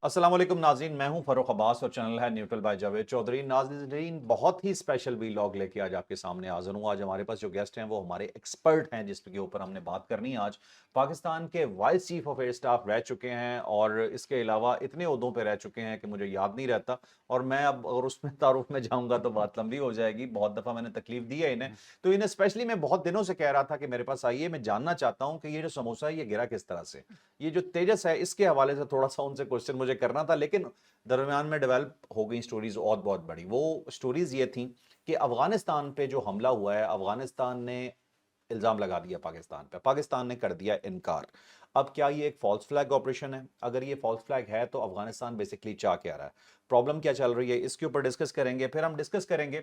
السلام علیکم ناظرین، میں ہوں فروخ عباس اور چینل ہے نیوٹرل بائی جاوید چودھری۔ ناظرین، بہت ہی اسپیشل ویلاگ لے کے آج آپ کے سامنے حاضر ہوں۔ آج ہمارے پاس جو گیسٹ ہیں وہ ہمارے ایکسپرٹ ہیں جس کے اوپر ہم نے بات کرنی ہے۔ آج پاکستان کے vice chief of air staff رہ چکے ہیں اور اس کے علاوہ اتنے عہدوں پہ رہ چکے ہیں کہ مجھے یاد نہیں رہتا، اور میں اب اگر اس میں تعارف میں جاؤں گا تو بات لمبی ہو جائے گی۔ بہت دفعہ میں نے تکلیف دی ہے انہیں، تو انہیں اسپیشلی میں بہت دنوں سے کہہ رہا تھا کہ میرے پاس آئیے، میں جاننا چاہتا ہوں کہ یہ جو سموسہ ہے یہ گرا کس طرح سے، یہ جو تیجس ہے اس کے حوالے سے تھوڑا سا ان سے کوشچن مجھے کرنا تھا، لیکن درمیان میں ڈیولپ ہو گئی سٹوریز اور بہت بڑی۔ وہ سٹوریز یہ تھیں کہ افغانستان پہ جو حملہ ہوا ہے، افغانستان نے الزام لگا دیا پاکستان پہ، پاکستان نے کر دیا انکار۔ اب کیا یہ ایک فالس فلیگ آپریشن ہے؟ اگر یہ فالس فلیگ ہے تو افغانستان بیسکلی چاہ کیا رہا ہے، پرابلم کیا چل رہی ہے، اس کے اوپر ڈسکس کریں گے۔ پھر ہم ڈسکس کریں گے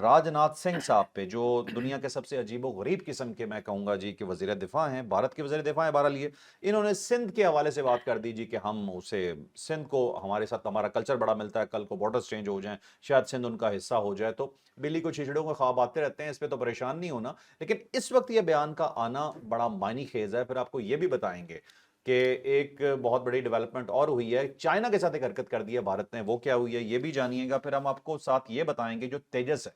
راج ناتھ سنگھ صاحب پہ، جو دنیا کے سب سے عجیب و غریب قسم کے میں کہوں گا جی کہ وزیر دفاع ہیں، بھارت کے وزیر دفاع ہیں بہرحال یہ۔ انہوں نے سندھ کے حوالے سے بات کر دی جی کہ ہم اسے سندھ کو ہمارے ساتھ ہمارا کلچر بڑا ملتا ہے، کل کو بارڈرز چینج ہو جائیں، شاید سندھ ان کا حصہ ہو جائے، تو بلی کو چھچڑوں کے خواب آتے رہتے ہیں، اس پہ تو پریشان نہیں ہونا۔ لیکن اس وقت یہ بیان کا آنا بڑا معنی خیز ہے۔ پھر آپ کو یہ بھی بتائیں گے کہ ایک بہت بڑی ڈیولپمنٹ اور ہوئی ہے، چائنا کے ساتھ ایک حرکت کر دی ہے بھارت نے، وہ کیا ہوئی ہے یہ بھی جانیے گا۔ پھر ہم آپ کو ساتھ یہ بتائیں گے جو تیجس ہے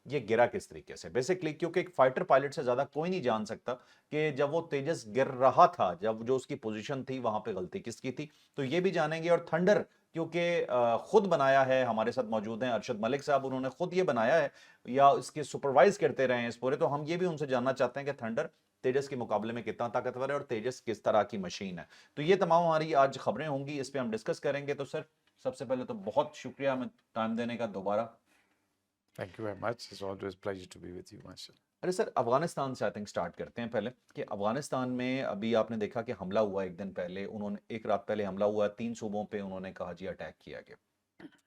یہ گرا کس طریقے سے، بیسکلی کیونکہ ایک فائٹر پائلٹ سے زیادہ کوئی نہیں جان سکتا کہ جب وہ تیجس گر رہا تھا، جب جو اس کی پوزیشن تھی وہاں پہ غلطی کس کی تھی، تو یہ بھی جانیں گے۔ اور تھنڈر کیونکہ خود بنایا ہے، ہمارے ساتھ موجود ہیں ارشد ملک صاحب، انہوں نے خود یہ بنایا ہے یا اس کے سپروائز کرتے رہے ہیں اس پورے، تو ہم یہ بھی ان سے جاننا چاہتے ہیں کہ تھنڈر تیجس کے مقابلے میں کتنا طاقتور ہے اور تیجس کس طرح کی مشین ہے۔ تو یہ تمام ہماری آج خبریں ہوں گی، اس پہ ہم ڈسکس کریں گے۔ تو سر سب سے پہلے تو بہت شکریہ ہمیں ٹائم دینے کا دوبارہ۔ Thank you very much. It's always a pleasure to be with you, Marshall. ارے سر، افغانستان سے آئی تھنک سٹارٹ کرتے ہیں پہلے کہ افغانستان میں ابھی آپ نے دیکھا کہ حملہ ہوا ایک دن پہلے، انہوں نے ایک رات پہلے حملہ ہوا، 3 صوبوں پہ انہوں نے کہا جی اٹیک کیا گیا۔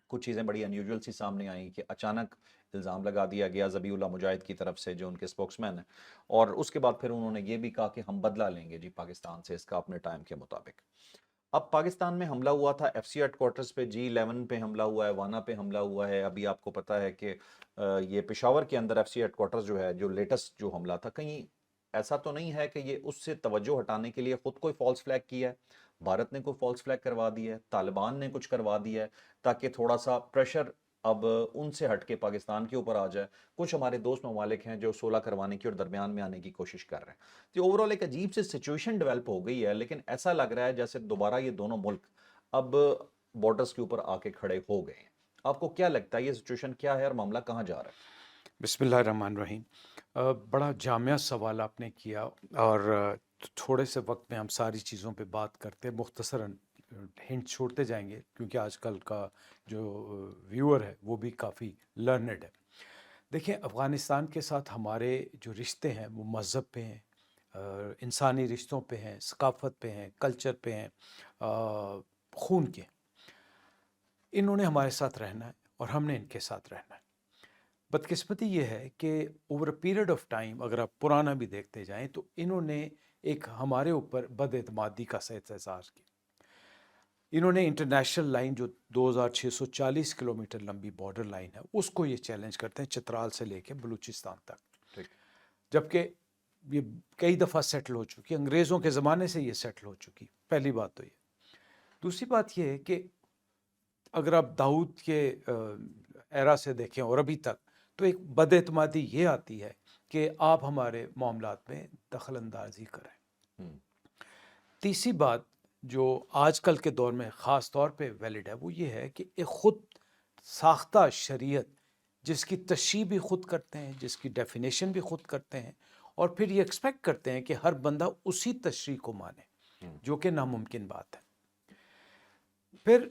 کچھ چیزیں بڑی انیوجول سی سامنے آئیں کہ اچانک الزام لگا دیا گیا ذبیح اللہ مجاہد کی طرف سے جو ان کے اسپوکس مین ہیں، اور اس کے بعد پھر انہوں نے یہ بھی کہا کہ ہم بدلہ لیں گے جی پاکستان سے اس کا اپنے ٹائم کے مطابق۔ اب پاکستان میں حملہ ہوا تھا ایف سی ہیڈ کوارٹرز پہ، G11 پہ حملہ ہوا ہے، وانا پہ حملہ ہوا ہے۔ ابھی آپ کو پتا ہے کہ یہ پشاور کے اندر ایف سی ہیڈ کوارٹرز جو ہے، جو لیٹسٹ جو حملہ تھا، کہیں ایسا تو نہیں ہے کہ یہ اس سے توجہ ہٹانے کے لیے خود کوئی فالس فلیگ کیا ہے، بھارت نے کوئی فالس فلیگ کروا دی ہے، طالبان نے کچھ کروا دیا ہے تاکہ تھوڑا سا پریشر اب ان سے ہٹ کے پاکستان کے اوپر آ جائے؟ کچھ ہمارے دوست ممالک ہیں جو صلح کروانے کی اور درمیان میں آنے کی کوشش کر رہے ہیں۔ تو اوورال ایک عجیب سی سچویشن ڈیولپ ہو گئی ہے، لیکن ایسا لگ رہا ہے جیسے دوبارہ یہ دونوں ملک اب بارڈرز کے اوپر آ کے کھڑے ہو گئے ہیں۔ آپ کو کیا لگتا ہے یہ سچویشن کیا ہے اور معاملہ کہاں جا رہا ہے؟ بسم اللہ الرحمن الرحیم۔ بڑا جامع سوال آپ نے کیا، اور تھوڑے سے وقت میں ہم ساری چیزوں پہ بات کرتے ہیں، مختصراً ہنٹ چھوڑتے جائیں گے کیونکہ آج کل کا جو ویور ہے وہ بھی کافی لرنڈ ہے۔ دیکھیں، افغانستان کے ساتھ ہمارے جو رشتے ہیں وہ مذہب پہ ہیں، انسانی رشتوں پہ ہیں، ثقافت پہ ہیں، کلچر پہ ہیں، خون کے۔ انہوں نے ہمارے ساتھ رہنا ہے اور ہم نے ان کے ساتھ رہنا ہے۔ بدقسمتی یہ ہے کہ over a period of time اگر آپ پرانا بھی دیکھتے جائیں تو انہوں نے ایک ہمارے اوپر بد اعتمادی کا احساس کیا۔ انہوں نے انٹرنیشنل لائن جو 2640 کلومیٹر لمبی بارڈر لائن ہے اس کو یہ چیلنج کرتے ہیں، چترال سے لے کے بلوچستان تک، ٹھیک۔ جبکہ یہ کئی دفعہ سیٹل ہو چکی، انگریزوں کے زمانے سے یہ سیٹل ہو چکی۔ پہلی بات تو یہ۔ دوسری بات یہ ہے کہ اگر آپ داؤد کے ایرا سے دیکھیں اور ابھی تک، تو ایک بد اعتمادی یہ آتی ہے کہ آپ ہمارے معاملات میں دخل اندازی کریں۔ تیسری بات جو آج کل کے دور میں خاص طور پہ ویلڈ ہے وہ یہ ہے کہ ایک خود ساختہ شریعت جس کی تشریح بھی خود کرتے ہیں، جس کی ڈیفینیشن بھی خود کرتے ہیں، اور پھر یہ ایکسپیکٹ کرتے ہیں کہ ہر بندہ اسی تشریح کو مانے، جو کہ ناممکن بات ہے۔ پھر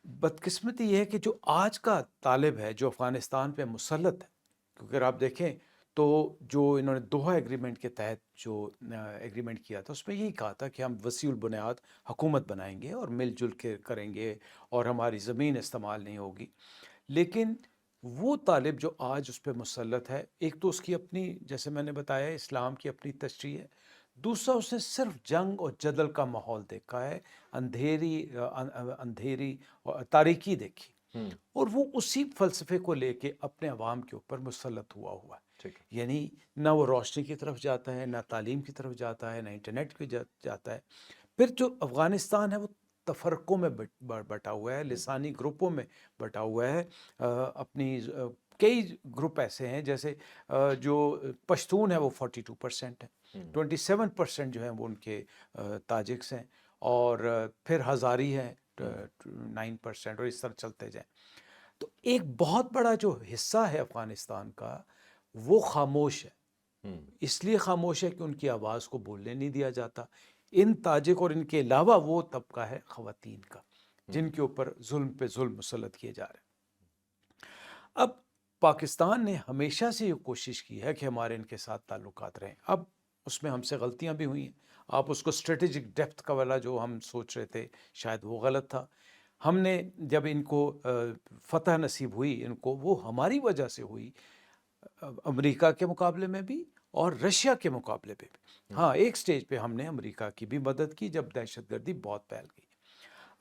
بدقسمتی یہ ہے کہ جو آج کا طالب ہے جو افغانستان پہ مسلط ہے، کیونکہ اگر آپ دیکھیں تو جو انہوں نے دوحہ ایگریمنٹ کے تحت جو ایگریمنٹ کیا تھا اس میں یہی کہا تھا کہ ہم وسیع البنیاد حکومت بنائیں گے اور مل جل کے کریں گے اور ہماری زمین استعمال نہیں ہوگی۔ لیکن وہ طالب جو آج اس پہ مسلط ہے، ایک تو اس کی اپنی، جیسے میں نے بتایا، اسلام کی اپنی تشریح ہے، دوسرا اس نے صرف جنگ اور جدل کا ماحول دیکھا ہے، اندھیری اور تاریکی دیکھی، اور وہ اسی فلسفے کو لے کے اپنے عوام کے اوپر مسلط ہوا ہے۔ یعنی نہ وہ روشنی کی طرف جاتا ہے، نہ تعلیم کی طرف جاتا ہے، نہ انٹرنیٹ کی جاتا ہے۔ پھر جو افغانستان ہے وہ تفرقوں میں بٹا ہوا ہے, لسانی گروپوں میں بٹا ہوا ہے. اپنی کئی گروپ ایسے ہیں جیسے جو پشتون ہے وہ 42% ہیں, 27% جو ہیں وہ ان کے تاجکس ہیں, اور پھر ہزاری ہیں 9%, اور اس طرح چلتے جائیں. تو ایک بہت بڑا جو حصہ ہے افغانستان کا وہ خاموش ہے. اس لیے خاموش ہے کہ ان کی آواز کو بولنے نہیں دیا جاتا. ان تاجک اور ان کے علاوہ وہ طبقہ ہے خواتین کا جن کے اوپر ظلم پہ ظلم مسلط کیے جا رہے ہیں. اب پاکستان نے ہمیشہ سے یہ کوشش کی ہے کہ ہمارے ان کے ساتھ تعلقات رہیں. اب اس میں ہم سے غلطیاں بھی ہوئی ہیں. آپ اس کو اسٹریٹجک ڈیپتھ کا والا جو ہم سوچ رہے تھے شاید وہ غلط تھا. ہم نے جب ان کو فتح نصیب ہوئی ان کو, وہ ہماری وجہ سے ہوئی, امریکہ کے مقابلے میں بھی اور رشیا کے مقابلے پہ بھی. ہاں, ایک سٹیج پہ ہم نے امریکہ کی بھی مدد کی جب دہشت گردی بہت پھیل گئی.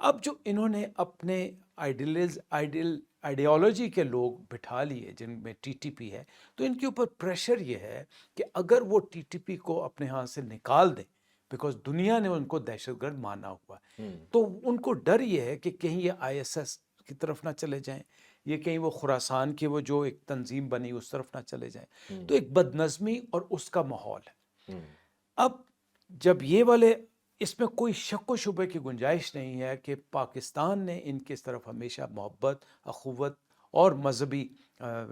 اب جو انہوں نے اپنے آئیڈیالوجی کے لوگ بٹھا لیے جن میں ٹی ٹی پی ہے, تو ان کے اوپر پریشر یہ ہے کہ اگر وہ ٹی ٹی پی کو اپنے ہاں سے نکال دیں, بیکاز دنیا نے ان کو دہشت گرد مانا ہوا ہے, تو ان کو ڈر یہ ہے کہ کہیں یہ آئی ایس ایس کی طرف نہ چلے جائیں, یہ کہیں وہ خراسان کی وہ جو ایک تنظیم بنی اس طرف نہ چلے جائیں. تو ایک بدنظمی اور اس کا ماحول ہے. اب جب یہ والے, اس میں کوئی شک و شبے کی گنجائش نہیں ہے کہ پاکستان نے ان کی طرف ہمیشہ محبت, اخوت اور مذہبی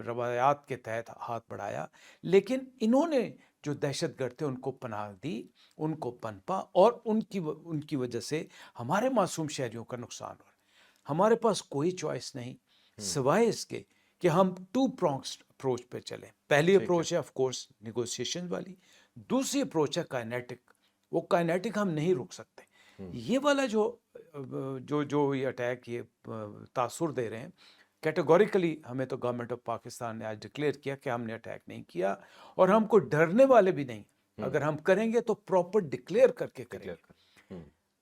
روایات کے تحت ہاتھ بڑھایا, لیکن انہوں نے جو دہشت گرد تھے ان کو پناہ دی, ان کو پنپا, اور ان کی وجہ سے ہمارے معصوم شہریوں کا نقصان ہو رہا ہے. ہمارے پاس کوئی چوائس نہیں سوائے اس کے کہ ہم 2 pronged اپروچ پہ چلیں. پہلی اپروچ ہے آف کورس نیگوسیشن والی, دوسری اپروچ ہے کائنیٹک. وہ کائنیٹک ہم نہیں روک سکتے. یہ والا جو یہ اٹیک یہ تاثر دے رہے ہیں, کیٹیگوریکلی ہمیں تو گورنمنٹ آف پاکستان نے آج ڈکلیئر کیا کہ ہم نے اٹیک نہیں کیا, اور ہم کو ڈرنے والے بھی نہیں. اگر ہم کریں گے تو پراپر ڈکلیئر کر کے کریں گے.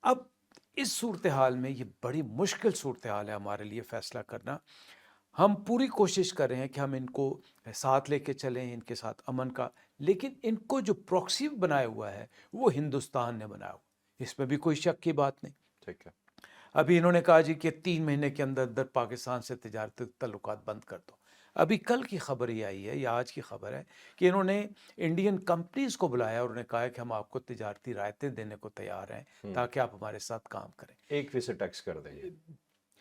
اب اس صورتحال میں یہ بڑی مشکل صورتحال ہے ہمارے لیے فیصلہ کرنا. ہم پوری کوشش کر رہے ہیں کہ ہم ان کو ساتھ لے کے چلیں, ان کے ساتھ امن کا, لیکن ان کو جو پروکسی بنایا ہوا ہے وہ ہندوستان نے بنایا ہوا, اس میں بھی کوئی شک کی بات نہیں. ٹھیک ہے. ابھی انہوں نے کہا جی کہ 3 مہینے کے اندر اندر پاکستان سے تجارتی تعلقات بند کر دو. ابھی کل کی خبر یہ آئی ہے یا آج کی خبر ہے کہ انہوں نے انڈین کمپنیز کو بلایا اور انہوں نے کہا ہے کہ ہم آپ کو تجارتی رعایتیں دینے کو تیار ہیں تاکہ آپ ہمارے ساتھ کام کریں. 1% ٹیکس کر دیں.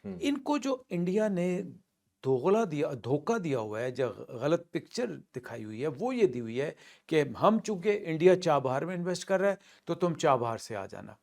ان کو جو انڈیا نے دھوکہ دیا ہوا ہے, جو غلط پکچر دکھائی ہوئی ہے وہ یہ دی ہوئی ہے کہ ہم چونکہ انڈیا چابہار میں انویسٹ کر رہا ہے تو تم چابہار سے آ جانا.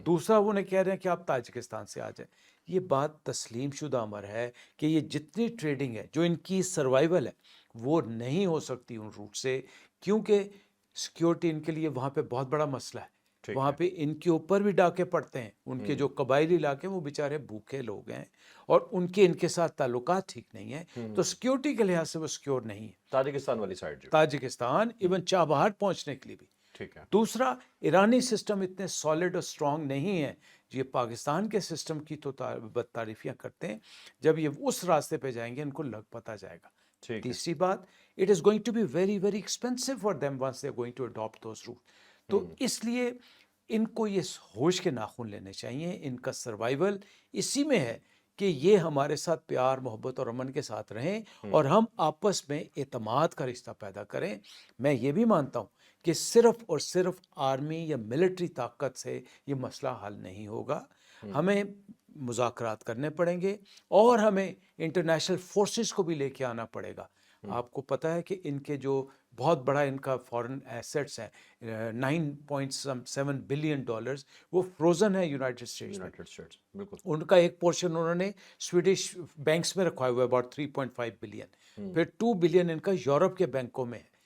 دوسرا وہ نے کہہ رہے ہیں کہ آپ تاجکستان سے آ جائیں. یہ بات تسلیم شدہ امر ہے کہ یہ جتنی ٹریڈنگ ہے جو ان کی سروائیول ہے وہ نہیں ہو سکتی ان روٹ سے, کیونکہ سیکیورٹی ان کے لیے وہاں پہ بہت بڑا مسئلہ ہے. وہاں پہ ان کے اوپر بھی ڈاکے پڑتے ہیں. ان کے جو قبائلی علاقے وہ بیچارے بھوکے لوگ ہیں اور ان کے ساتھ تعلقات ٹھیک نہیں ہیں, تو سیکیورٹی کے لحاظ سے وہ سیکیور نہیں ہے. تاجکستان والی سائڈ جو تاجکستان ایون چابہار پہنچنے کے لیے بھی. ٹھیک ہے. دوسرا, ایرانی سسٹم اتنے سالڈ اور اسٹرانگ نہیں ہے. یہ پاکستان کے سسٹم کی تو بد تعریفیاں کرتے ہیں, جب یہ اس راستے پہ جائیں گے ان کو لگ پتہ جائے گا. تیسری بات, it is going to be very very expensive for them once they are going to adopt those route. تو اس لیے ان کو یہ ہوش کے ناخن لینے چاہیے. ان کا سروائیول اسی میں ہے کہ یہ ہمارے ساتھ پیار محبت اور امن کے ساتھ رہیں اور ہم آپس میں اعتماد کا رشتہ پیدا کریں. میں یہ بھی مانتا ہوں کہ صرف اور صرف آرمی یا ملٹری طاقت سے یہ مسئلہ حل نہیں ہوگا. ہمیں مذاکرات کرنے پڑیں گے اور ہمیں انٹرنیشنل فورسز کو بھی لے کے آنا پڑے گا. آپ کو پتہ ہے کہ ان کے جو بہت بڑا ان کا فارن ایسٹس ہیں $9.7 بلین, وہ فروزن ہے یونائٹڈ اسٹیٹس میں. ان کا ایک پورشن انہوں نے سویڈش بینکس میں رکھا ہوا ہے اباؤٹ 3.5 بلین. پھر 2 بلین ان کا یورپ کے بینکوں میں ہے.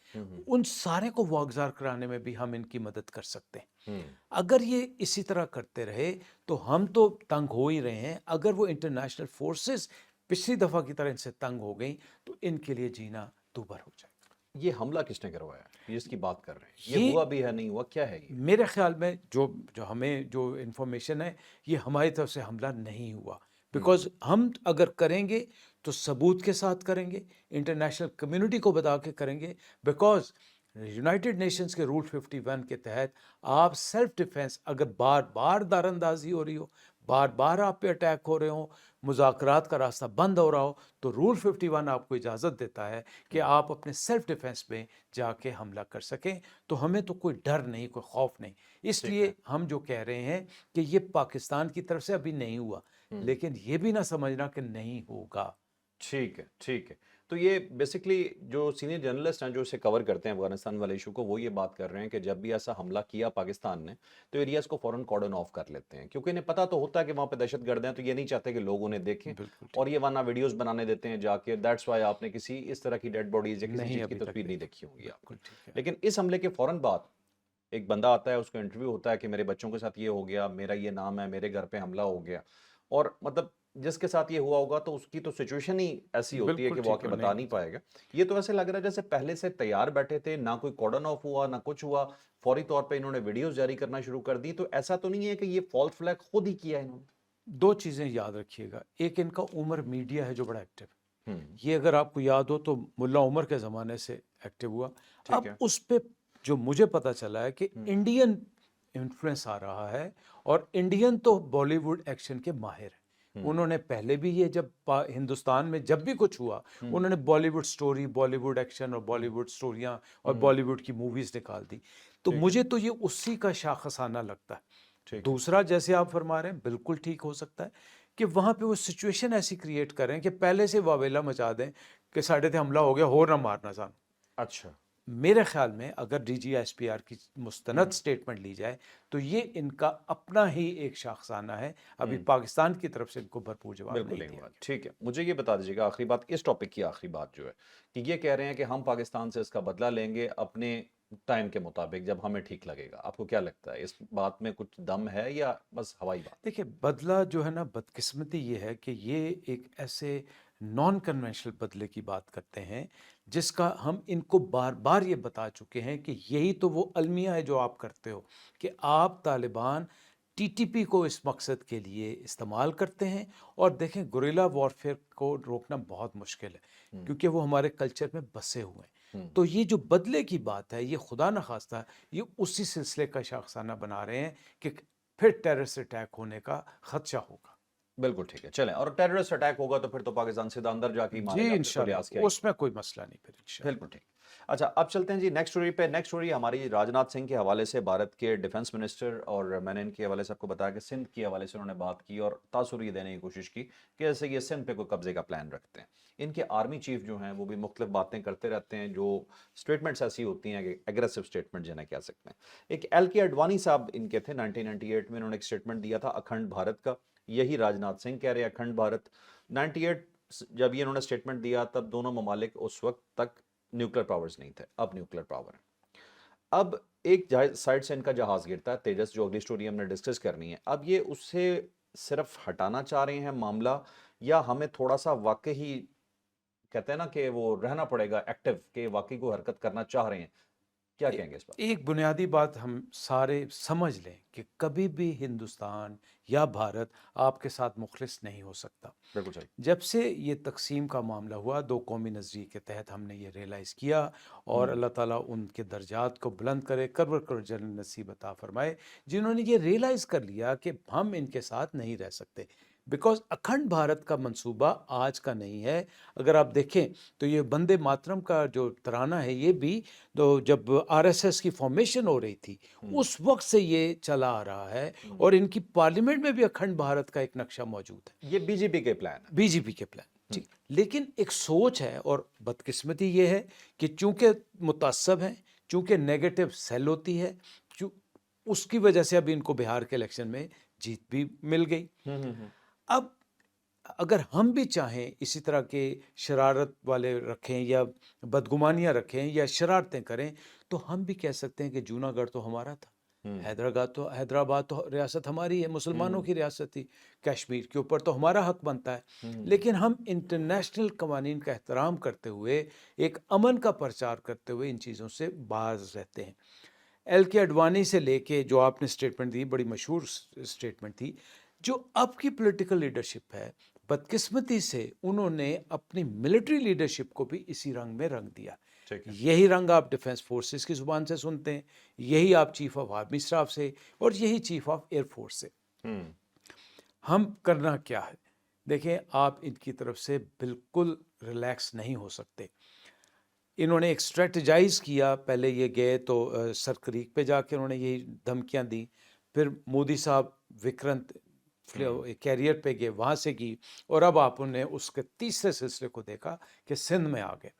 ان سارے کو واگزار کرانے میں بھی ہم ان کی مدد کر سکتے ہیں. اگر یہ اسی طرح کرتے رہے تو ہم تو تنگ ہو ہی رہے ہیں. اگر وہ انٹرنیشنل فورسز پچھلی دفعہ کی طرح ان سے تنگ ہو گئی تو ان کے لیے جینا دوبھر ہو جائے گا. یہ حملہ کس نے کروایا, جس کی بات کر رہے ہیں, یہ ہوا بھی ہے نہیں ہوا, کیا ہے یہ؟ میرے خیال میں جو ہمیں جو انفارمیشن ہے یہ ہماری طرف سے حملہ نہیں ہوا. بیکاز ہم اگر کریں گے تو ثبوت کے ساتھ کریں گے, انٹرنیشنل کمیونٹی کو بتا کے کریں گے. بیکاز یونائٹڈ نیشنز کے رول 51 کے تحت آپ سیلف ڈیفenس اگر بار بار دار اندازی ہو رہی ہو, بار بار آپ پہ اٹیک ہو رہے ہوں, مذاکرات کا راستہ بند ہو رہا ہو, تو رول 51 آپ کو اجازت دیتا ہے کہ آپ اپنے سیلف ڈیفenس میں جا کے حملہ کر سکیں. تو ہمیں تو کوئی ڈر نہیں, کوئی خوف نہیں. اس لیے ہم جو کہہ رہے ہیں کہ یہ پاکستان کی طرف سے ابھی نہیں ہوا, لیکن یہ بھی نہ سمجھنا کہ نہیں ہوگا. ٹھیک ہے, ٹھیک ہے. تو یہ بیسکلی جو سینئر جرنلسٹ ہیں جو اسے کور کرتے ہیں افغانستان والے ایشو کو, وہ یہ بات کر رہے ہیں کہ جب بھی ایسا حملہ کیا پاکستان نے تو ایریاز کو فوراً کارڈن آف کر لیتے ہیں, کیونکہ انہیں پتہ تو ہوتا ہے کہ وہاں پہ دہشت گرد ہیں, تو یہ نہیں چاہتے کہ لوگ انہیں دیکھیں, اور یہ ورنہ ویڈیوز بنانے دیتے ہیں جا کے. دیٹس وائی آپ نے کسی اس طرح کی ڈیڈ باڈیز یا کسی چیز کی تصویر نہیں دیکھی ہوگی آپ کو. لیکن اس حملے کے فوراً بعد ایک بندہ آتا ہے, اس کا انٹرویو ہوتا ہے کہ میرے بچوں کے ساتھ یہ ہو گیا, میرا یہ نام ہے, میرے گھر پہ حملہ ہو گیا, اور مطلب جس کے ساتھ یہ ہوا ہوگا تو اس کی تو سچویشن ہی ایسی ہوتی ہے کہ وہ آ کے بتا نہیں پائے گا. یہ تو ایسے لگ رہا ہے جیسے پہلے سے تیار بیٹھے تھے, نہ کوئی کارڈن آف ہوا نہ کچھ ہوا, فوری طور پہ انہوں نے ویڈیوز جاری کرنا شروع کر دی. تو ایسا تو نہیں ہے کہ یہ فالس فلیگ خود ہی کیا ہے انہوں نے؟ دو چیزیں یاد رکھیے گا. ایک ان کا عمر میڈیا ہے جو بڑا ایکٹیو, یہ اگر آپ کو یاد ہو تو ملا عمر کے زمانے سے ایکٹیو ہوا. اب اس پہ جو مجھے پتا چلا ہے کہ انڈین انفلوئنس آ رہا ہے, اور انڈین تو بالی ووڈ ایکشن کے ماہر ہیں. انہوں نے پہلے بھی یہ جب ہندوستان میں جب بھی کچھ ہوا انہوں نے Bollywood story, Bollywood action اور بالی ووڈ سٹوریاں اور بالی ووڈ کی موویز نکال دی. تو مجھے تو یہ اسی کا شاخسانہ لگتا ہے. دوسرا, جیسے آپ فرما رہے ہیں, بالکل ٹھیک ہو سکتا ہے کہ وہاں پہ وہ سچویشن ایسی کریٹ کریں کہ پہلے سے واویلا مچا دیں کہ ساڑھے تے حملہ ہو گیا, ہو نہ مارنا سان. اچھا, میرے خیال میں اگر D G S P R کی مستند سٹیٹمنٹ لی جائے تو یہ ان کا اپنا ہی ایک شاخسانہ ہے. ابھی پاکستان کی طرف سے ان کو بھرپور جواب نہیں دیا گیا. ٹھیک ہے, مجھے یہ بتا دیجیے گا آخری بات, اس ٹاپک کی آخری بات جو ہے کہ یہ کہہ رہے ہیں کہ ہم پاکستان سے اس کا بدلہ لیں گے اپنے ٹائم کے مطابق جب ہمیں ٹھیک لگے گا. آپ کو کیا لگتا ہے اس بات میں کچھ دم ہے یا بس ہوائی بات؟ دیکھیں, بدلہ جو ہے نا, بدقسمتی یہ ہے کہ یہ ایک ایسے نان کنونشنل بدلے کی بات کرتے ہیں جس کا ہم ان کو بار بار یہ بتا چکے ہیں کہ یہی تو وہ المیہ ہے جو آپ کرتے ہو, کہ آپ طالبان ٹی ٹی پی کو اس مقصد کے لیے استعمال کرتے ہیں. اور دیکھیں, گوریلا وارفیئر کو روکنا بہت مشکل ہے کیونکہ وہ ہمارے کلچر میں بسے ہوئے ہیں. تو یہ جو بدلے کی بات ہے, یہ خدا نخواستہ یہ اسی سلسلے کا شاخسانہ بنا رہے ہیں کہ پھر ٹیررسٹ اٹیک ہونے کا خدشہ ہوگا. بالکل ٹھیک ہے, چلیں. اور ٹیررسٹ اٹیک ہوگا تو پھر تو پاکستان سیدھا اندر جا کے ہی مارے جی گا, انشاءاللہ اس میں کوئی مسئلہ نہیں. پھر انشاءاللہ بالکل ٹھیک. اچھا, اب چلتے ہیں جی نیکسٹ سٹوری پہ. نیکسٹ سٹوری ہماری راجناتھ سنگھ کے حوالے سے, بھارت کے ڈیفنس منسٹر, اور میں نے ان کے حوالے سے آپ کو بتایا کہ سندھ کے حوالے سے انہوں نے بات کی اور تاثر یہ دینے کی کوشش کی کہ جیسے یہ سندھ پہ کوئی قبضے کا پلان رکھتے ہیں. ان کے آرمی چیف جو ہیں وہ بھی مختلف باتیں کرتے رہتے ہیں, جو سٹیٹمنٹس ایسی ہوتی ہیں کہ ایگریسو سٹیٹمنٹ جنہیں کہہ سکتے ہیں. ایک ایل کے اڈوانی صاحب ان کے تھے 1998 میں, انہوں نے ایک سٹیٹمنٹ دیا تھا اکھنڈ بھارت کا. یہی راجناتھ سنگھ کہہ رہے ہیں اکھنڈ بھارت. 98 جب یہ انہوں نے سٹیٹمنٹ دیا تب دونوں ممالک اس وقت تک نیوکلیر پاورز نہیں تھے, اب نیوکلیر پاور ہے. اب ایک سائڈ سے ان کا جہاز گرتا ہے تیجس, جو اگلی سٹوری ہم نے ڈسکس کرنی ہے. اب یہ اس سے صرف ہٹانا چاہ رہے ہیں معاملہ, یا ہمیں تھوڑا سا واقعی کہتے ہیں نا کہ وہ رہنا پڑے گا ایکٹیو, کہ واقعی کو حرکت کرنا چاہ رہے ہیں؟ کیا کہیں گے اس بات؟ ایک بنیادی بات ہم سارے سمجھ لیں کہ کبھی بھی ہندوستان یا بھارت آپ کے ساتھ مخلص نہیں ہو سکتا. بالکل صحیح. جب سے یہ تقسیم کا معاملہ ہوا, دو قومی نظریے کے تحت ہم نے یہ ریلائز کیا, اور اللہ تعالیٰ ان کے درجات کو بلند کرے, کرور جنرل نصیب عطا فرمائے, جنہوں نے یہ ریلائز کر لیا کہ ہم ان کے ساتھ نہیں رہ سکتے. بیکاز اکھنڈ بھارت کا منصوبہ آج کا نہیں ہے. اگر آپ دیکھیں تو یہ وندے ماترم کا جو ترانہ ہے, یہ بھی تو جب آر ایس ایس کی فارمیشن ہو رہی تھی اس وقت سے یہ چلا آ رہا ہے, اور ان کی پارلیمنٹ میں بھی اکھنڈ بھارت کا ایک نقشہ موجود ہے. یہ بی جے پی کے پلان ہے. بی جے پی کے پلان, ٹھیک. لیکن ایک سوچ ہے, اور بدقسمتی یہ ہے کہ چونکہ متعصب ہیں, چونکہ نیگیٹو سیل ہوتی ہے, اس کی وجہ سے اب ان کو بہار کے الیکشن میں جیت بھی مل گئی. اب اگر ہم بھی چاہیں اسی طرح کے شرارت والے رکھیں یا بدگمانیاں رکھیں یا شرارتیں کریں, تو ہم بھی کہہ سکتے ہیں کہ جونا گڑھ تو ہمارا تھا, حیدرآباد تو ریاست ہماری ہے, مسلمانوں کی ریاست تھی, کشمیر کے اوپر تو ہمارا حق بنتا ہے. لیکن ہم انٹرنیشنل قوانین کا احترام کرتے ہوئے, ایک امن کا پرچار کرتے ہوئے ان چیزوں سے باز رہتے ہیں. ایل کے اڈوانی سے لے کے جو آپ نے سٹیٹمنٹ دی, بڑی مشہور سٹیٹمنٹ تھی. جو اب کی پولیٹیکل لیڈرشپ ہے, بدقسمتی سے انہوں نے اپنی ملٹری لیڈرشپ کو بھی اسی رنگ میں رنگ دیا. یہی رنگ آپ ڈیفنس فورسز کی زبان سے سنتے ہیں, یہی آپ چیف آف آرمی اسٹاف سے, اور یہی چیف آف ایئر فورس سے. ہم کرنا کیا ہے؟ دیکھیں آپ ان کی طرف سے بالکل ریلیکس نہیں ہو سکتے. انہوں نے ایک اسٹریٹجائز کیا. پہلے یہ گئے تو سر کریک پہ جا کے انہوں نے یہی دھمکیاں دی. پھر مودی صاحب وکرانت کیریئر پہ گئے, وہاں سے کی, اور اب آپ نے اس کے تیسرے سلسلے کو دیکھا کہ سندھ میں آ گئے.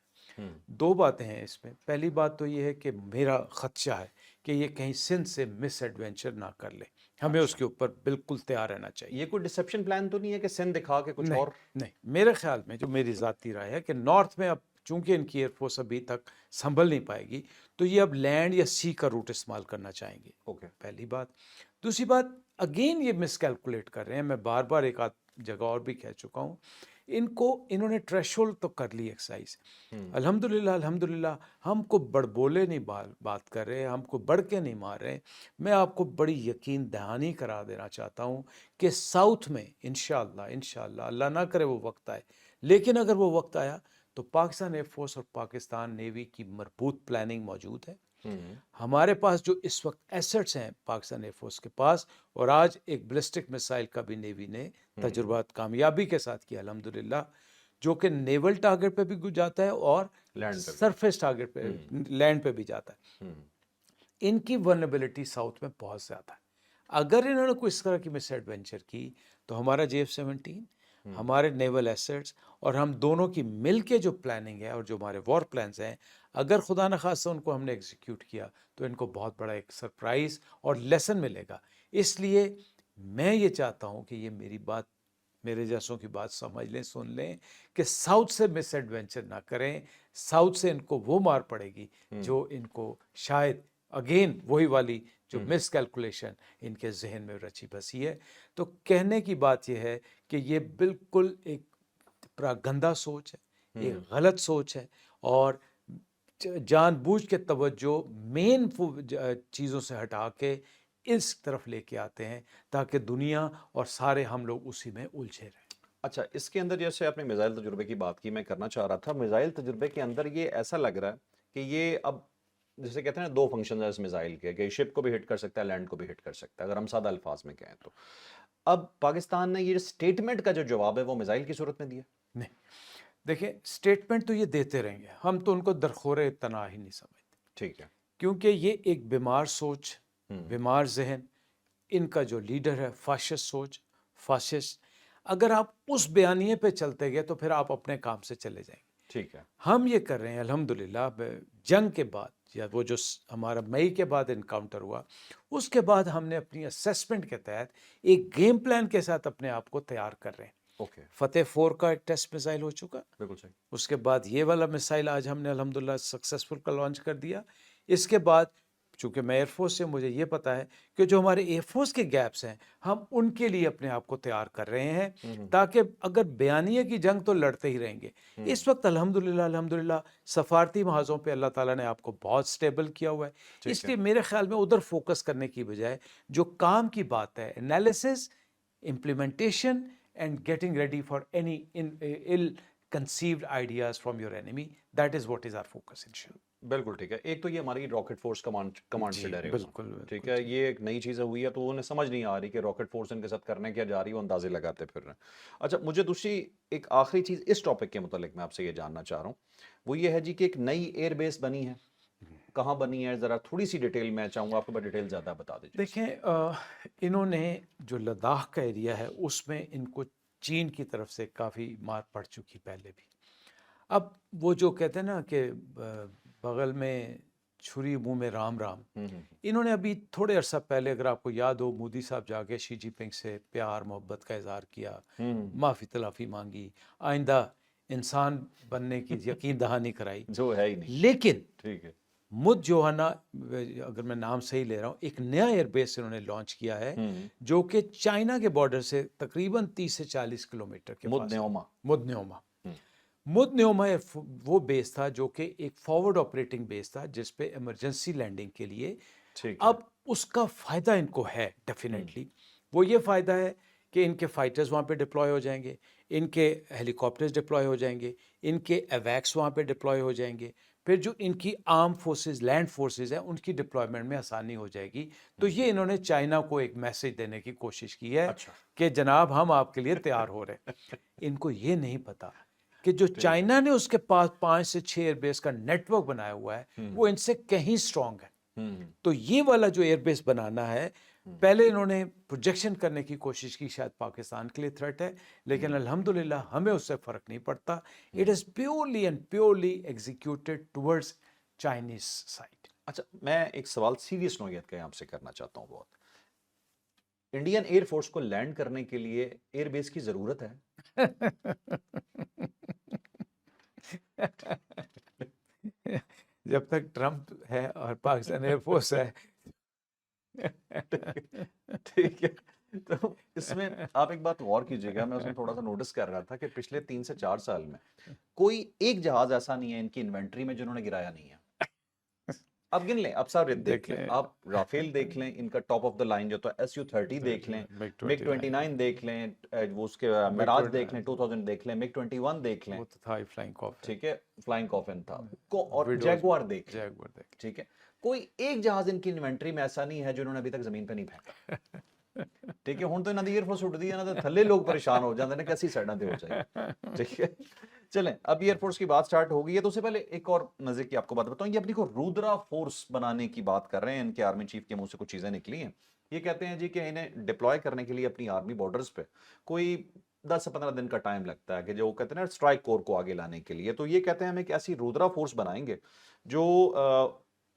دو باتیں ہیں اس میں. پہلی بات تو یہ ہے کہ میرا خدشہ ہے کہ یہ کہیں سندھ سے مس ایڈوینچر نہ کر لے. ہمیں اس کے اوپر بالکل تیار رہنا چاہیے. یہ کوئی ڈسپشن پلان تو نہیں ہے کہ سندھ دکھا کے کچھ اور؟ نہیں, میرے خیال میں جو میری ذاتی رائے ہے کہ نارتھ میں اب چونکہ ان کی ایئر فورس ابھی تک سنبھل نہیں پائے گی, تو یہ اب لینڈ یا سی کا روٹ استعمال کرنا چاہیں گے. پہلی بات. دوسری بات, اگین یہ مس کیلکولیٹ کر رہے ہیں. میں بار بار ایک آدھ جگہ اور بھی کہہ چکا ہوں, انہوں نے تھریشولڈ تو کر لی ایکسرسائز. الحمدللہ ہم کو بڑبولے نہیں بات کر رہے, ہم کو بڑھ کے نہیں مار رہے. میں آپ کو بڑی یقین دہانی کرا دینا چاہتا ہوں کہ ساؤتھ میں انشاءاللہ اللہ نہ کرے وہ وقت آئے, لیکن اگر وہ وقت آیا تو پاکستان ایئر فورس اور پاکستان نیوی کی مربوط پلاننگ موجود ہے. ہمارے پاس جو اس وقت ایسٹس ہیں پاکستان ایئر فورس کے پاس, اور آج ایک بلسٹک میسائل کا بھی نیوی نے تجربات کامیابی کے ساتھ کیا الحمدللہ, جو کہ نیول ٹارگٹ پہ بھی جاتا ہے اور سرفیس ٹارگٹ پہ لینڈ پہ بھی جاتا ہے. ان کی ورنیبلٹی ساؤتھ میں بہت زیادہ ہے. اگر انہوں نے کوئی اس طرح کی مس ایڈوینچر کی تو ہمارا JF-17, ہمارے نیول ایسٹس اور ہم دونوں کی مل کے جو پلاننگ ہے اور جو ہمارے وار پلانز ہیں, اگر خدا نخواستہ ان کو ہم نے ایگزیکیوٹ کیا تو ان کو بہت بڑا ایک سرپرائز اور لیسن ملے گا. اس لیے میں یہ چاہتا ہوں کہ یہ میری بات, میرے جیسوں کی بات سمجھ لیں, سن لیں کہ ساؤتھ سے مس ایڈوینچر نہ کریں. ساؤتھ سے ان کو وہ مار پڑے گی جو ان کو شاید اگین وہی والی جو مس کیلکولیشن ان کے ذہن میں رچی بسی ہے. تو کہنے کی بات یہ ہے کہ یہ بالکل ایک گندا سوچ ہے, ایک غلط سوچ ہے, اور جان بوجھ کے توجہ مین چیزوں سے ہٹا کے اس طرف لے کے آتے ہیں تاکہ دنیا اور سارے ہم لوگ اسی میں الجھے رہیں. اچھا, اس کے اندر جیسے آپ نے میزائل تجربے کی بات کی, میں کرنا چاہ رہا تھا میزائل تجربے کے اندر یہ ایسا لگ رہا ہے کہ یہ اب جیسے کہتے ہیں نا دو فنکشن ہیں اس میزائل کے, کہ شپ کو بھی ہٹ کر سکتا ہے, لینڈ کو بھی ہٹ کر سکتا ہے, اگر ہم سادہ الفاظ میں کہیں تو. اب پاکستان نے یہ اسٹیٹمنٹ کا جو جواب ہے وہ میزائل کی صورت میں دیا؟ نہیں, دیکھیں اسٹیٹمنٹ تو یہ دیتے رہیں گے, ہم تو ان کو درخور تنہا ہی نہیں سمجھتے. ٹھیک ہے. کیونکہ یہ ایک بیمار سوچ, بیمار ذہن, ان کا جو لیڈر ہے فاشسٹ سوچ, فاشسٹ. اگر آپ اس بیانیے پہ چلتے گئے تو پھر آپ اپنے کام سے چلے جائیں گے. ٹھیک ہے. ہم یہ کر رہے ہیں الحمدللہ. جنگ کے بعد یا وہ جو ہمارا مئی کے بعد انکاؤنٹر ہوا, اس کے بعد ہم نے اپنی اسیسمنٹ کے تحت ایک گیم پلان کے ساتھ اپنے آپ کو تیار کر رہے ہیں. فتح 4 کا ایک ٹیسٹ میسائل ہو چکا, بالکل صحیح. اس کے بعد یہ والا میسائل آج ہم نے الحمدللہ سکسیسفل کا لانچ کر دیا. اس کے بعد چونکہ میں ایئر فورس سے, مجھے یہ پتا ہے کہ جو ہمارے ایئر فورس کے گیپس ہیں ہم ان کے لیے اپنے آپ کو تیار کر رہے ہیں, تاکہ اگر بیانیے کی جنگ تو لڑتے ہی رہیں گے. اس وقت الحمدللہ سفارتی محاذوں پہ اللہ تعالیٰ نے آپ کو بہت سٹیبل کیا ہوا ہے. اس لیے میرے خیال میں ادھر فوکس کرنے کی بجائے جو کام کی بات ہے, analysis, implementation and getting ready for any ill-conceived ideas from your enemy, that is what is our focus inshallah. بالکل ٹھیک ہے. ایک تو یہ ہماری راکٹ فورس کمانڈ سے ڈرے ہوئے, بالکل ٹھیک ہے, یہ ایک نئی چیزیں ہوئی ہے تو انہیں سمجھ نہیں آ رہی کہ راکٹ فورس ان کے ساتھ کرنے کیا جا رہی ہے, وہ اندازے لگاتے پھر رہے ہیں. اچھا, مجھے دوسری ایک آخری چیز اس ٹاپک کے متعلق میں آپ سے یہ جاننا چاہ رہا ہوں, وہ یہ ہے جی کہ ایک نئی ایئر بیس بنی ہے, کہاں بنی ہے, ذرا تھوڑی سی ڈیٹیل میں چاہوں گا آپ کو, ڈیٹیل زیادہ بتا دیجیے. دیکھیں انہوں نے جو لداخ کا ایریا ہے اس میں ان کو چین کی طرف سے کافی مار پڑ چکی پہلے بھی. اب وہ جو کہتے ہیں نا کہ بغل میں چھری منہ میں رام رام, انہوں نے ابھی تھوڑے عرصہ پہلے اگر آپ کو یاد ہو مودی صاحب جا کے شی جی پنگ سے پیار محبت کا اظہار کیا, معافی تلافی مانگی, آئندہ انسان بننے کی یقین دہانی کرائی, جو ہے ہی نہیں. لیکن ٹھیک ہے, مد جوہانا, اگر میں نام صحیح لے رہا ہوں, ایک نیا ایئر بیس انہوں نے لانچ کیا ہے جو کہ چائنا کے بارڈر سے تقریباً 30 سے 40 کلومیٹر کے پاس. مد نیوما وہ بیس تھا جو کہ ایک فارورڈ آپریٹنگ بیس تھا جس پہ ایمرجنسی لینڈنگ کے لیے. اب اس کا فائدہ ان کو ہے ڈیفینیٹلی. وہ یہ فائدہ ہے کہ ان کے فائٹرز وہاں پہ ڈپلوائے ہو جائیں گے, ان کے ہیلی کاپٹرز ڈپلوائے ہو جائیں گے, ان کے ایویکس وہاں پہ ڈپلوائے ہو جائیں گے. پھر جو ان کی آرم فورسز لینڈ فورسز ہیں ان کی ڈپلائمنٹ میں آسانی ہو جائے گی. تو یہ انہوں نے چائنا کو ایک میسج دینے کی کوشش کی ہے اچھا کہ جناب ہم آپ کے لیے تیار ہو رہے ہیں. ان کو یہ نہیں پتا کہ جو چائنا نے اس کے پاس 5 سے 6 ایئر بیس کا نیٹ ورک بنایا ہوا ہے وہ ان سے کہیں اسٹرانگ ہے. تو یہ والا جو ایئر بیس بنانا ہے پہلے انہوں نے پروجیکشن کرنے کی کوشش کی شاید پاکستان کے لیے تھریٹ ہے, لیکن الحمدللہ ہمیں اس سے فرق نہیں پڑتا. It is purely and purely executed towards Chinese side. اچھا میں ایک سوال سیریس نوعیت کا آپ سے کرنا چاہتا ہوں. بہت انڈین ایئر فورس کو لینڈ کرنے کے لیے ایئر بیس کی ضرورت ہے؟ جب تک ٹرمپ ہے اور پاکستان ایئر فورس ہے. ٹھیک ہے, تو اس میں آپ ایک بات غور کیجئے گا, میں اس میں تھوڑا سا نوٹس کر رہا تھا کہ پچھلے 3 سے 4 سال میں کوئی ایک جہاز ایسا نہیں ہے ان کی انوینٹری میں جنہوں نے گرایا نہیں ہے. آپ گن لیں, آپ سارے دیکھ لیں, آپ رافیل دیکھ لیں, ان کا ٹاپ آف دا لائن جو تو SU-30 دیکھ لیں, MiG-29 دیکھ لیں, وہ اس کے میراج دیکھ لیں 2000 دیکھ لیں, MiG-21 دیکھ لیں, وہ تو تھا فلائنگ کافن, ٹھیک ہے فلائنگ کافن تھا, اور جیگوار دیکھ لیں, ٹھیک ہے. کوئی ایک جہاز ان کی انوینٹری میں ایسا نہیں ہے جنہوں نے ابھی تک زمین پہ نہیں پھینکا. ٹھیک ہے, ہوں تو انہوں نے ایئر فورس اٹھ دی ہے نا, تھلے لوگ پریشان ہو جاتے ہیں کیسی سڑنا دے ہو جائے. ٹھیک ہے, چلیں اب ایئر فورس کی بات سٹارٹ ہو گئی ہے, تو اس سے پہلے ایک اور مزے کی آپ کو بات بتاؤں. یہ اپنی کو رودرا فورس بنانے کی بات کر رہے ہیں, ان کے آرمی چیف کے منہ سے کچھ چیزیں نکلی ہیں. یہ کہتے ہیں جی کہ انہیں ڈپلوائے کرنے کے لیے اپنی آرمی بارڈرز پہ کوئی 10 سے 15 دن کا ٹائم لگتا ہے, کہ جو کہتے ہیں نا اسٹرائک کور کو آگے لانے کے لیے. تو یہ کہتے ہیں ہم ایک ایسی رودرا فورس بنائیں گے جو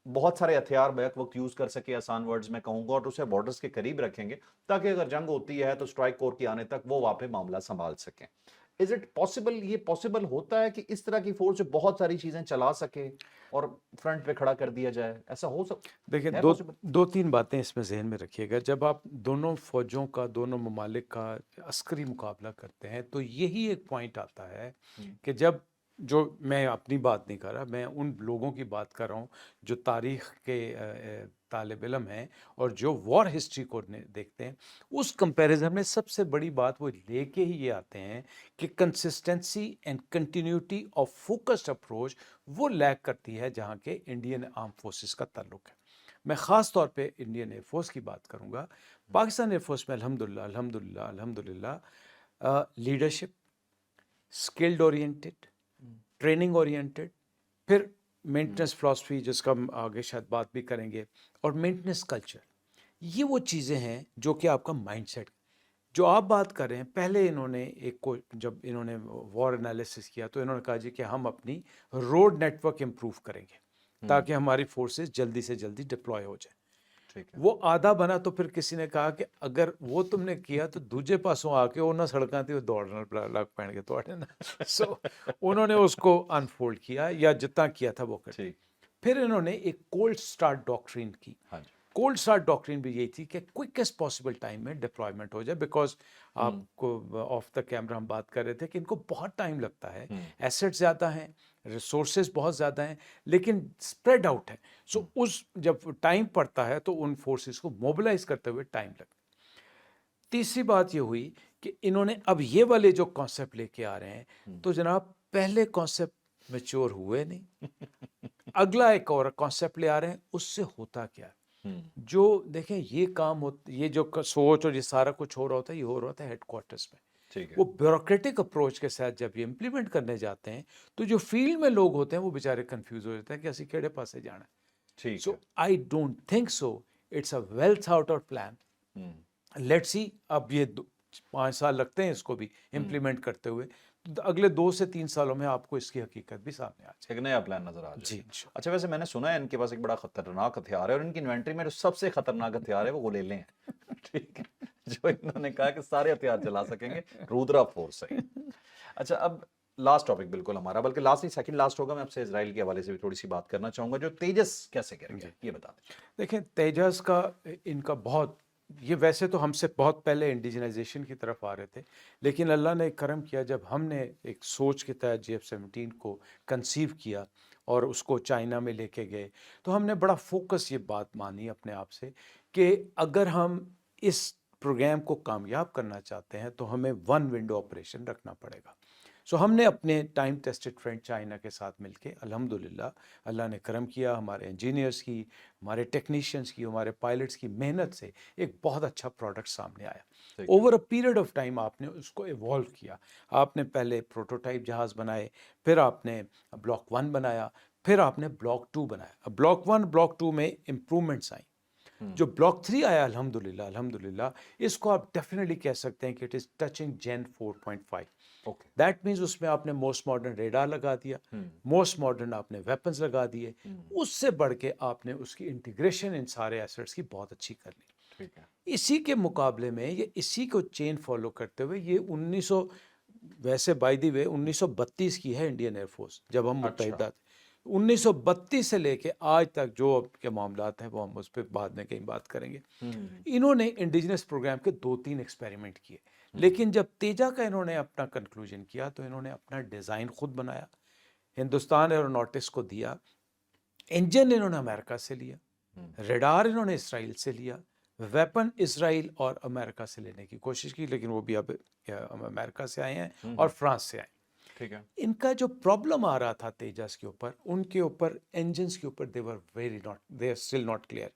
بہت سارے ہتھیار بیک وقت یوز کر سکے, آسان ورڈز میں کہوں گا, اور اسے بارڈرز کے قریب رکھیں گے تاکہ اگر جنگ ہوتی ہے تو اسٹرائک کور کے آنے تک وہ وہاں پہ معاملہ سنبھال سکیں. از اٹ پاسبل, یہ پاسبل ہوتا ہے کہ اس طرح کی فورس جو بہت ساری چیزیں چلا سکے اور فرنٹ پہ کھڑا کر دیا جائے, ایسا ہو سکتا ہے؟ دیکھیں دو تین باتیں اس میں ذہن میں رکھیے گا. جب آپ دونوں فوجوں کا, دونوں ممالک کا عسکری مقابلہ کرتے ہیں تو یہی ایک پوائنٹ آتا ہے کہ جب, جو میں اپنی بات نہیں کر رہا, میں ان لوگوں کی بات کر رہا ہوں جو تاریخ کے طالب علم ہیں اور جو وار ہسٹری کو دیکھتے ہیں. اس کمپیریزن میں سب سے بڑی بات وہ لے کے ہی یہ آتے ہیں کہ consistency and continuity of focused approach وہ لیک کرتی ہے جہاں کے انڈین آرم فورسز کا تعلق ہے. میں خاص طور پہ انڈین ایئر فورس کی بات کروں گا. پاکستان ایئر فورس میں الحمدللہ leadership, skilled oriented, training oriented, پھر مینٹنس فلاسفی جس کا ہم آگے شاید بات بھی کریں گے, اور مینٹنس کلچر, یہ وہ چیزیں ہیں جو کہ آپ کا مائنڈ سیٹ جو آپ بات کر رہے ہیں. پہلے انہوں نے جب انہوں نے وار انالیسس کیا تو انہوں نے کہا جی کہ ہم اپنی روڈ نیٹ ورک امپروو کریں گے تاکہ ہماری فورسز جلدی سے جلدی ڈپلوائے ہو جائیں. وہ آدھا بنا تو پھر کسی نے کہا کہ اگر وہ تم نے کیا تو دوجے پاسوں آ کے انہوں سڑکاں تھی دوڑنا لگ پہن کے توڑے نا. سو انہوں نے اس کو انفولڈ کیا, یا جتنا کیا تھا وہ کر. پھر انہوں نے ایک کولڈ سٹارٹ ڈاکٹرین کی. کولڈ سٹارٹ ڈاکٹرین بھی یہی تھی کہ کوئکسٹ پاسبل ٹائم میں ڈپلائمنٹ ہو جائے, بیکاز آپ کو آف دا کیمرہ ہم بات کر رہے تھے کہ ان کو بہت ٹائم لگتا ہے, ایسٹ زیادہ ہیں, ریسورسز بہت زیادہ ہیں, لیکن اسپریڈ آؤٹ ہے. سو اس جب ٹائم پڑتا ہے تو ان فورسز کو موبلائز کرتے ہوئے ٹائم لگتا ہے. تیسری بات یہ ہوئی کہ انہوں نے اب یہ والے جو کانسیپٹ لے کے آ رہے ہیں تو جناب پہلے کانسیپٹ میچور ہوئے نہیں, اگلا ایک اور کانسیپٹ لے آ رہے ہیں. اس سے ہوتا کیا جو دیکھیں یہ کام یہ جو سوچ اور یہ سارا کچھ ہو رہا ہوتا ہے, یہ ہو رہا ہوتا ہے ہیڈ کوارٹرز میں. وہ بیوروکریٹک اپروچ کے ساتھ جب یہ امپلیمنٹ کرنے جاتے ہیں تو جو فیلڈ میں لوگ ہوتے ہیں وہ بیچارے کنفیوز ہو جاتے ہیں کہ اسی کیڑے پاسے جانا ہے. So I don't think so it's a well thought out plan. Let's see, اب یہ 5 سال لگتے ہیں اس کو بھی امپلیمنٹ کرتے ہوئے, تو اگلے 2 سے 3 سالوں میں آپ کو اس کی حقیقت بھی سامنے آ جائے, ایک نیا پلان نظر آ جائے. جی. اچھا ویسے میں نے سنا ہے ان کے پاس ایک بڑا خطرناک ہتھیار ہے, اور ان کی انوینٹری میں جو سب سے خطرناک ہتھیار ہے وہ گولیلیں ہیں. ٹھیک ہے, جو انہوں نے کہا کہ سارے ہتھیار چلا سکیں گے رودرا فورس سے. اچھا اب لاسٹ ٹاپک بالکل ہمارا, بلکہ لاسٹ نہیں سیکنڈ لاسٹ ہوگا. میں آپ سے اسرائیل کے حوالے سے بھی تھوڑی سی بات کرنا چاہوں گا. جو تیجس کیسے کریں گے یہ بتا دیں. دیکھیں تیجس کا ان کا بہت, یہ ویسے تو ہم سے بہت پہلے انڈیجنائزیشن کی طرف آ رہے تھے, لیکن اللہ نے ایک کرم کیا جب ہم نے ایک سوچ کے تحت GF-17 کو کنسیو کیا اور اس کو چائنا میں لے کے گئے, تو ہم نے بڑا فوکس یہ بات مانی اپنے آپ سے کہ اگر ہم اس پروگرام کو کامیاب کرنا چاہتے ہیں تو ہمیں 1 ونڈو آپریشن رکھنا پڑے گا. سو ہم نے اپنے ٹائم ٹیسٹڈ فرینڈ چائنا کے ساتھ مل کے الحمدللہ اللہ نے کرم کیا، ہمارے انجینئرس کی، ہمارے ٹیکنیشینس کی، ہمارے پائلٹس کی محنت سے ایک بہت اچھا پروڈکٹ سامنے آیا۔ Over a period of time آپ نے اس کو ایوالو کیا، آپ نے پہلے پروٹوٹائپ جہاز بنائے، پھر آپ نے بلاک 1 بنایا، پھر آپ نے بلاک 2 بنایا۔ اب بلاک 1 بلاک 2 میں امپرومنٹس آئیں۔ جو بلاک 3 آیا الحمدللہ اس کو آپ ڈیفینیٹلی کہہ سکتے ہیں کہ it is touching gene 4.5۔ That means اس میں آپ نے موسٹ ماڈرن ریڈار لگا دیا، موسٹ ماڈرن آپ نے ویپنز لگا دیے، اس سے بڑھ کے آپ نے اس کی انٹیگریشن ان سارے ایسٹس کی بہت اچھی کر لی۔ اسی کے مقابلے میں یہ اسی کو چین فالو کرتے ہوئے یہ 1900 ویسے بائی دی وے 1932 کی ہے انڈین ایئر فورس جب ہم متحدہ تھے۔ 1932 سے لے کے آج تک جو اب کے معاملات ہیں وہ ہم اس پہ بعد میں کہیں بات کریں گے۔ انہوں نے انڈیجنس پروگرام کے 2-3 ایکسپیریمنٹ کیے، لیکن جب تیجا کا انہوں نے اپنا کنکلوژن کیا تو انہوں نے اپنا ڈیزائن خود بنایا، ہندوستان ایروناٹکس کو دیا، انجن انہوں نے امریکہ سے لیا، ریڈار انہوں نے اسرائیل سے لیا، ویپن اسرائیل اور امریکہ سے لینے کی کوشش کی، لیکن وہ بھی اب امریکہ سے آئے ہیں اور فرانس سے آئے۔ ان کا جو پرابلم آ رہا تھا تیجس کے اوپر، ان کے اوپر انجنس کے اوپر they are still not clear۔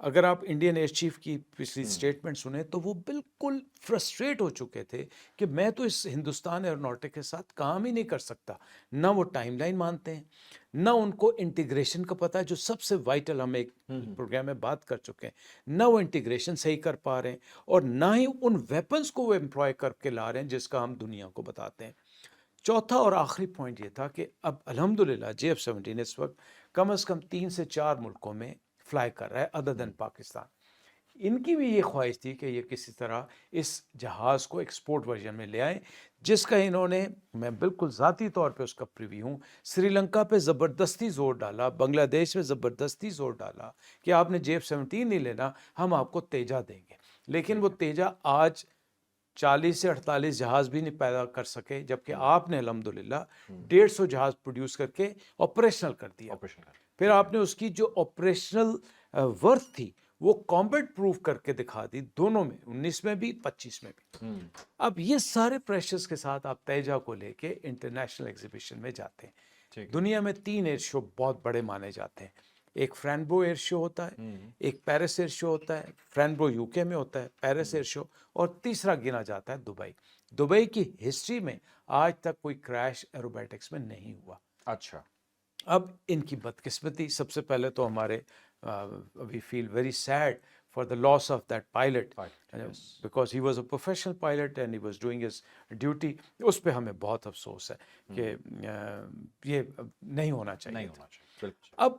اگر آپ انڈین ایئر چیف کی پچھلی اسٹیٹمنٹ سنیں تو وہ بالکل فرسٹریٹ ہو چکے تھے کہ میں تو اس ہندوستان ایروناٹک کے ساتھ کام ہی نہیں کر سکتا، نہ وہ ٹائم لائن مانتے ہیں، نہ ان کو انٹیگریشن کا پتہ ہے جو سب سے وائٹل، ہم ایک پروگرام میں بات کر چکے ہیں، نہ وہ انٹیگریشن صحیح کر پا رہے ہیں، اور نہ ہی ان ویپنز کو وہ امپلوائے کر کے لا رہے ہیں جس کا ہم دنیا کو بتاتے ہیں۔ چوتھا اور آخری پوائنٹ یہ تھا کہ اب الحمدللہ JF-17 اس وقت کم از کم 3 سے 4 ملکوں میں فلائی کر رہا ہے ادر دین پاکستان۔ ان کی بھی یہ خواہش تھی کہ یہ کسی طرح اس جہاز کو ایکسپورٹ ورژن میں لے آئیں، جس کا انہوں نے، میں بالکل ذاتی طور پہ اس کا پریوی ہوں، سری لنکا پہ زبردستی زور ڈالا، بنگلہ دیش پہ زبردستی زور ڈالا کہ آپ نے JF-17 نہیں لینا، ہم آپ کو تیجا دیں گے۔ لیکن وہ تیجا آج 40 سے 48 جہاز بھی نہیں پیدا کر سکے، جبکہ آپ نے الحمدللہ 150 جہاز پروڈیوس کر کے آپریشنل کر دیا۔ پھر آپ نے اس کی جو آپریشنل ورتھ تھی وہ کامبیٹ پروف کر کے دکھا دی، دونوں میں، 19 میں بھی 25 میں بھی۔ اب یہ سارے پریشرز کے ساتھ آپ تیجا کو لے کے انٹرنیشنل ایگزیبیشن میں جاتے ہیں۔ دنیا میں 3 ایئر شو بہت بڑے مانے جاتے ہیں، ایک فرینبو ایئر شو ہوتا ہے، ایک پیرس ایئر شو ہوتا ہے، فرینبو UK میں ہوتا ہے، پیرس ایئر شو، اور تیسرا گنا جاتا ہے دبئی۔ دبئی کی ہسٹری میں آج تک کوئی کریش ایروبیٹکس میں نہیں ہوا۔ اچھا، اب ان کی بدقسمتی، سب سے پہلے تو ہمارے we feel very sad for the loss of that pilot because he was a professional pilot and he was doing his duty. اس پہ ہمیں بہت افسوس ہے کہ یہ نہیں ہونا چاہیے۔ اب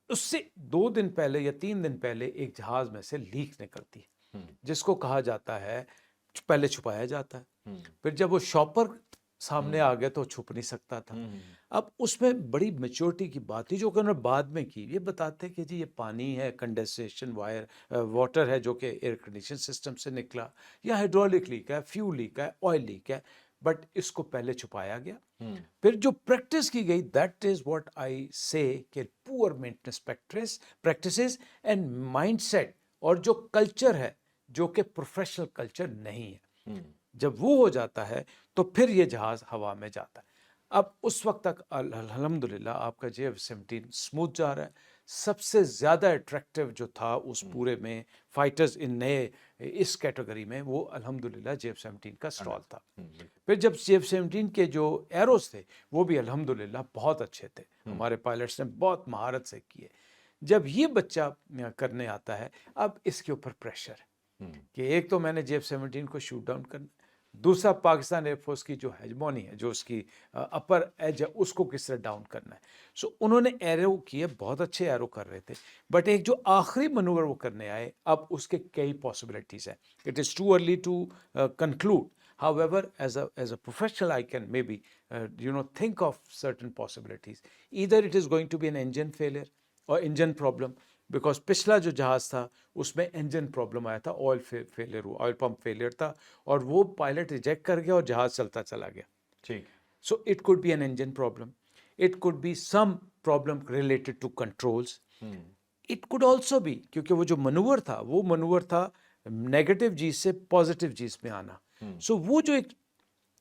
اس سے 2 دن پہلے یا 3 دن پہلے ایک جہاز میں سے لیک نکلتی ہے جس کو کہا جاتا ہے، پہلے چھپایا جاتا ہے، پھر جب وہ شاپر سامنے آ گیا تو چھپ نہیں سکتا تھا۔ اب اس میں بڑی میچورٹی کی بات تھی جو کہ انہوں نے بعد میں کی، یہ بتاتے کہ جی یہ پانی ہے، کنڈنسیشن واٹر ہے جو کہ ایئر کنڈیشن سسٹم سے نکلا، یا ہائیڈرولک لیک ہے، فیول لیک ہے، آئل لیک ہے، بٹ اس کو پہلے چھپایا گیا۔ پھر جو پریکٹس کی گئی، دیٹ از واٹ آئی سے کہ poor maintenance practices and mind set جو کلچر ہے جو کہ پروفیشنل کلچر نہیں ہے، جب وہ ہو جاتا ہے تو پھر یہ جہاز ہوا میں جاتا ہے۔ اب اس وقت تک الحمدللہ آپ کا JF-17 اسموتھ جا رہا ہے۔ سب سے زیادہ اٹریکٹیو جو تھا اس پورے میں فائٹرز ان نئے اس کیٹیگری میں، وہ الحمدللہ JF-17 کا اسٹال تھا۔ پھر جب JF-17 کے جو ایروز تھے وہ بھی الحمدللہ بہت اچھے تھے، ہمارے پائلٹس نے بہت مہارت سے کیے۔ جب یہ بچہ کرنے آتا ہے، اب اس کے اوپر پریشر ہے کہ ایک تو میں نے JF-17 کو شوٹ ڈاؤن کرنا، دوسرا پاکستان ایئر فورس کی جو ہیجمونی ہے، جو اس کی اپر ایج ہے، اس کو کس طرح ڈاؤن کرنا ہے۔ سو انہوں نے ایرو کیے، بہت اچھے ایرو کر رہے تھے، بٹ ایک جو آخری منور وہ کرنے آئے، اب اس کے کئی پاسبلٹیز ہیں۔ It is too early to conclude, however as a professional I can maybe think of certain possibilities. Either it is going to be an engine failure or engine problem, because پچھلا جو جہاز تھا اس میں engine problem آیا تھا، oil failure ہوا، oil pump failure تھا، اور وہ پائلٹ ریجیکٹ کر گیا اور جہاز چلتا چلا گیا۔ ٹھیک، so it could be an engine problem, it could be some problem related to controls, it could also be, کیونکہ وہ جو منور تھا وہ منور تھا نیگیٹو چیز سے پازیٹیو چیز میں آنا۔ سو وہ جو ایک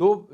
2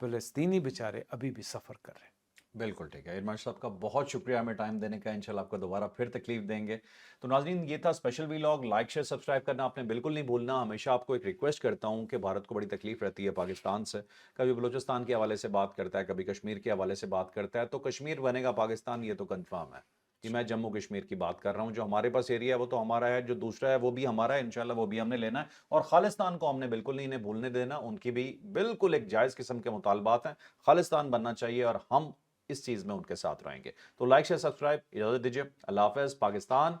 فلسطینی بیچارے ابھی بھی سفر کر رہے ہیں۔ بالکل ٹھیک ہے ارمان صاحب کا بہت شکریہ ہمیں ٹائم دینے کا، انشاءاللہ آپ کو دوبارہ پھر تکلیف دیں گے۔ تو ناظرین یہ تھا special vlog, like share subscribe کرنا آپ نے بالکل نہیں بھولنا۔ ہمیشہ آپ کو ایک ریکویسٹ کرتا ہوں کہ بھارت کو بڑی تکلیف رہتی ہے پاکستان سے، کبھی بلوچستان کے حوالے سے بات کرتا ہے، کبھی کشمیر کے حوالے سے بات کرتا ہے، تو کشمیر بنے گا پاکستان یہ تو کنفرم ہے کہ میں جموں کشمیر کی بات کر رہا ہوں۔ جو ہمارے پاس ایریا ہے وہ تو ہمارا ہے، جو دوسرا ہے وہ بھی ہمارا ہے، انشاءاللہ وہ بھی ہم نے لینا ہے، اور خالصتان کو ہم نے بالکل نہیں انہیں بھولنے دینا۔ ان کی بھی بالکل ایک جائز قسم کے مطالبات ہیں، خالصتان بننا چاہیے اور ہم اس چیز میں ان کے ساتھ رہیں گے۔ تو لائک شیئر سبسکرائب، اجازت دیجیے، اللہ حافظ، پاکستان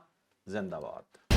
زندہ باد۔